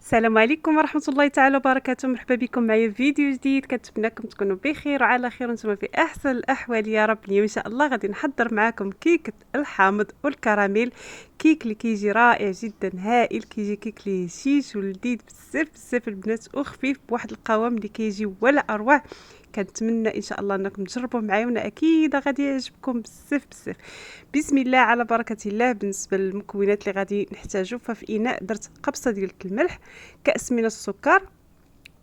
السلام عليكم ورحمة الله تعالى وبركاته. مرحبا بكم معايا في فيديو جديد. كنتمنىكم تكونوا بخير وعلى خير وانتم في احسن الاحوال يا رب. اليوم ان شاء الله غادي نحضر معكم كيكة الحامض والكراميل. كيك اللي كيجي رائع جدا هائل، كيجي كيك اللي هشيش ولذيذ بزاف بزاف البنات وخفيف بواحد القوام اللي كيجي ولا اروع. كنتمنى ان شاء الله انكم تجربوا معايا وانا اكيد غادي يعجبكم بزاف بزاف. بسم الله على بركة الله. بالنسبة للمكونات اللي غادي نحتاجو، ففي اناء درت قبصة ديال الملح، كأس من السكر،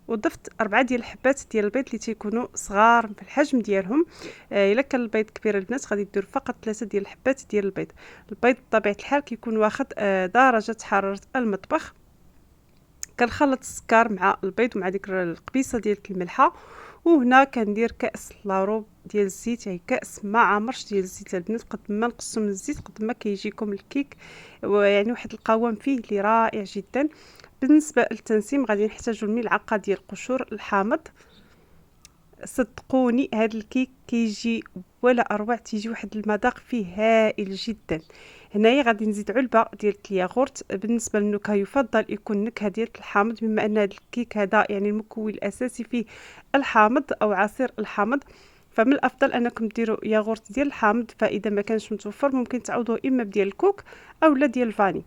وضفت 4 ديال الحبات ديال البيض اللي تيكونوا صغار في الحجم ديالهم. الا كان البيض كبير البنات غادي دير فقط 3 ديال الحبات ديال البيض. البيض بطبيعه الحال كيكون واخد درجه حراره المطبخ. كنخلط السكر مع البيض ومع ديك القبيصه ديال الملحه، وهنا كندير كاس لاروب ديال الزيت، يعني كاس ما عامرش ديال الزيت البنات. قد ما نقصوا من الزيت قد ما كيجيكم الكيك يعني واحد القوام فيه اللي رائع جدا. بالنسبه للتنسيم غادي نحتاجوا الملعقه ديال قشور الحامض. صدقوني هذا الكيك كيجي ولا اروع، تيجي واحد المذاق فيه هائل جدا. هنايا غادي نزيد علبه ديال الياغورت. بالنسبه للنكهه يفضل يكون نكهه ديال الحامض، بما ان هذا الكيك هذا يعني المكون الاساسي فيه الحامض او عصير الحامض، فمن الافضل انكم ديروا ياغورت ديال الحامض. فاذا ما كانش متوفر ممكن تعوضوه اما بديال الكوك او لا ديال الفاني.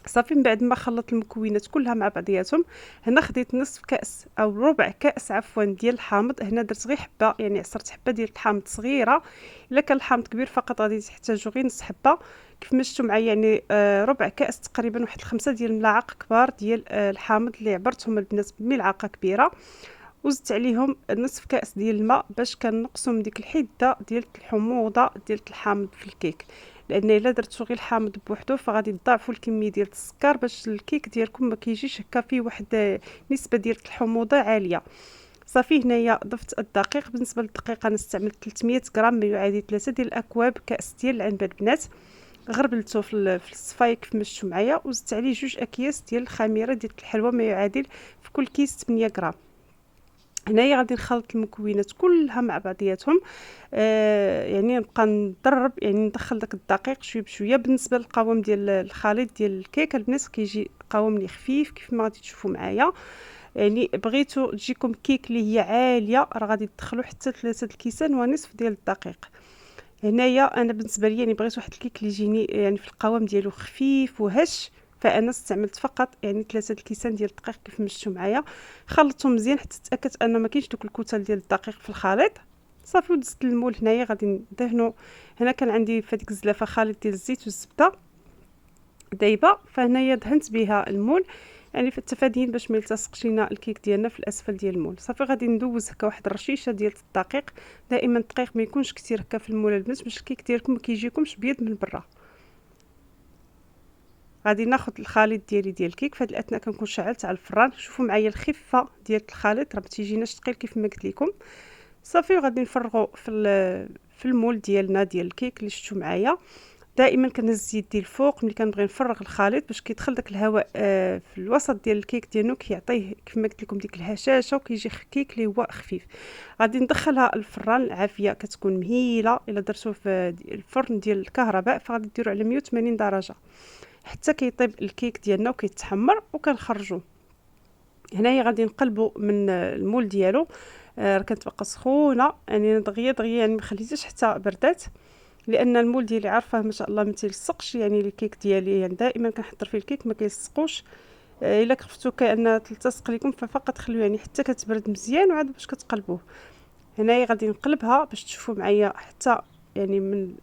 صافي من بعد ما خلطت المكونات كلها مع بعضياتهم، هنا خديت نصف كاس او ربع كاس عفوا ديال الحامض. هنا درت غير حبه، يعني عصرت حبه ديال الحامض صغيره. الا كان الحامض كبير فقط غادي تحتاجوا غير نص حبه. كيف ما شفتوا معايا يعني ربع كاس تقريبا، واحد 5 ديال الملاعق كبار ديال الحامض اللي عبرتهم البنات بملعقه كبيره، وزدت عليهم نصف كاس ديال الماء باش كنقصوا من ديك الحده ديال الحموضه ديال الحامض في الكيك. لان الا درتو غير الحامض بوحدو فغادي تضاعفوا الكميه ديال السكر باش الكيك ديالكم ما كيجيش هكا فيه واحد نسبه ديال الحموضه عاليه. صافي هنايا ضفت الدقيق. بالنسبه للدقيق انا استعملت 300 غرام، ما يعادل 3 ديال الاكواب كاس ديال العنبه البنات. غربلته في الصفايه كيف ما شفتوا معايا، وزدت عليه 2 اكياس ديال الخميره ديال الحلوى، ما يعادل في كل كيس 8 غرام. هنايا غادي نخلط المكونات كلها مع بعضياتهم. يعني نبقى نضرب، يعني ندخل داك الدقيق شويه بشويه. بالنسبه للقوام ديال الخليط ديال الكيك البنات كيجي قوام لي خفيف كيف ما غادي تشوفوا معايا. يعني بغيتو تجيكم كيك اللي هي عاليه راه غادي تدخلوا حتى 3 الكيسان ونصف ديال الدقيق. هنايا انا بالنسبه لي يعني بغيت واحد الكيك اللي يجيني يعني في القوام ديالو خفيف وهش، فانا استعملت فقط يعني 3 الكيسان ديال الدقيق كيف ما شفتوا معايا. خلطتهم مزيان حتى تاكدت ان ما كاينش دوك الكتل ديال الدقيق في الخليط. صافي ودزت المول. هنايا غادي ندهنوا. هنا كان عندي في هذيك الزلافه خليط ديال الزيت والزبده دايبه، فهنايا دهنت بها المول يعني في التفادين باش ما يلتصقش لينا الكيك ديالنا في الاسفل ديال المول. صافي غادي ندوز هكا واحد الرشيشه ديال الدقيق. دائما الدقيق ما يكونش كثير هكا في المول البنات باش الكيك ديالكم ما كيجيكمش بيض من برا. غادي ناخذ الخليط ديالي ديال الكيك. في هذه الاثناء كنكون شعلت على الفران. شوفوا معايا الخفه ديال الخليط راه ما تيجيناش ثقيل كيف ما قلت لكم. صافي وغادي نفرغوا في المول ديالنا ديال الكيك اللي شفتوا معايا. دائما كنهز يدي الفوق ملي كنبغي نفرغ الخليط باش كيدخل داك الهواء في الوسط ديال الكيك ديالنا، كيعطيه كيف ما قلت لكم ديك الهشاشه وكيجي كيك اللي هو خفيف. غادي ندخلها الفران العافيه كتكون مهيله. الا درتوه في الفرن ديال الكهرباء فغادي ديروا على 180 درجه حتى كيطيب الكيك ديالنا وكيتحمر وكنخرجوه. هنايا غادي نقلبوا من المول ديالو. راه كتبقى سخونه يعني دغيا دغيا، يعني ما خليتهاش حتى بردات، لان المول ديالي عارفه ما شاء الله ما تيلصقش. يعني الكيك ديالي يعني دائما كنحضر فيه الكيك ما كيلصقوش. الا خفتوا كأن تلتصق لكم ففقط خلوه يعني حتى كتبرد مزيان وعاد باش كتقلبوه. هنايا غادي نقلبها باش تشوفوا معايا حتى يعني من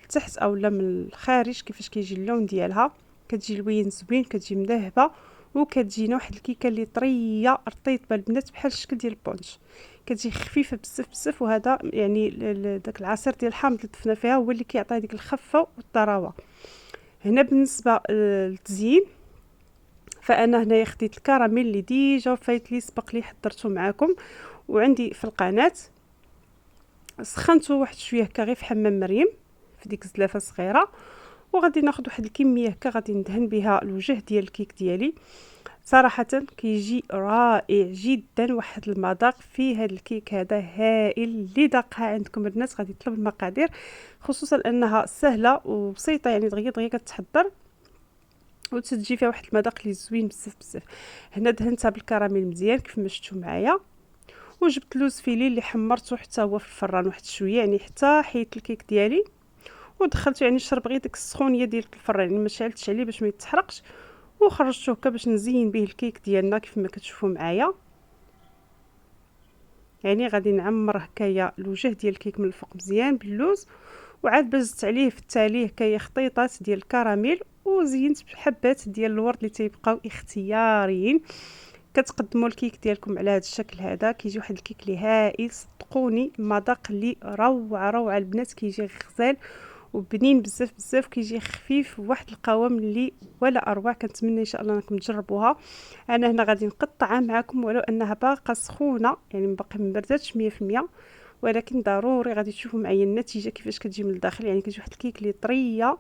التحت او لا من الخارج كيفاش كيجي اللون ديالها. كتجي لوين زوين، كتجي مذهبه، وكتجينا واحد الكيكه اللي طريه رطيبه البنات بحال الشكل ديال البونش. كتجي خفيفه بزاف بزاف، وهذا يعني داك العصير ديال الحامض اللي ضفنا فيها هو اللي كيعطي ديك الخفه والطراوه. هنا بالنسبه للتزيين فانا هنايا خديت الكراميل اللي ديجا فايت لي سبق لي حضرته معكم وعندي في القناه. سخنته واحد شويه هكا غير في حمام مريم في ديك الزلافه صغيره، وغادي ناخذ واحد الكميه هكا غادي ندهن بها الوجه ديال الكيك ديالي. صراحه كيجي رائع جدا، واحد المذاق فيه هذا الكيك هذا هائل. اللي ذاقها عندكم الناس غادي يطلب المقادير، خصوصا انها سهله وبسيطه يعني دغيا دغيا كتحضر. وتتجي فيها واحد المذاق اللي زوين بزاف بزاف. هنا دهنتها بالكراميل مزيان كيف ما شفتوا معايا، وجبت لوز فيلي اللي حمرته حتى هو في الفران واحد شويه، يعني حتى حيت الكيك ديالي ودخلته، يعني شرب غير ديك السخونيه ديال الفران، يعني ما شعلتش عليه باش ما يتحرقش، وخرجته هكا باش نزين به الكيك ديالنا كيف ما كتشوفوا معايا. يعني غادي نعمر هكايا الوجه ديال الكيك من الفوق مزيان باللوز، وعاد بزت عليه في التالي هكايا خطيطات ديال الكراميل، وزينت بحبات ديال الورد اللي تيبقاو اختياريين. كتقدموا الكيك ديالكم على هذا الشكل هذا، كيجي واحد الكيك اللي هائل، صدقوني مذاق اللي روعه روعه البنات، كيجي غزال وبنين بزاف بزاف، كيجي خفيف بواحد القوام اللي ولا اروع. كنتمنى ان شاء الله انكم تجربوها. انا هنا غادي نقطعها معكم ولو انها باقه سخونه، يعني باقي ما برداتش 100%، ولكن ضروري غادي تشوفوا معايا النتيجه كيفاش كتجي من الداخل. يعني كتجي واحد الكيك اللي طريه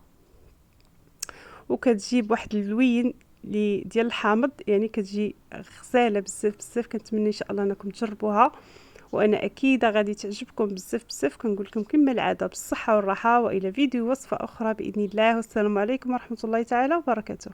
وكتجيب واحد اللوين اللي ديال الحامض، يعني كتجي غزاله بزاف بزاف. كنتمنى ان شاء الله انكم تجربوها، وانا اكيده غادي تعجبكم بزاف بزاف. كنقول لكم كما العاده بالصحه والراحه، والى فيديو وصفه اخرى باذن الله، والسلام عليكم ورحمه الله تعالى وبركاته.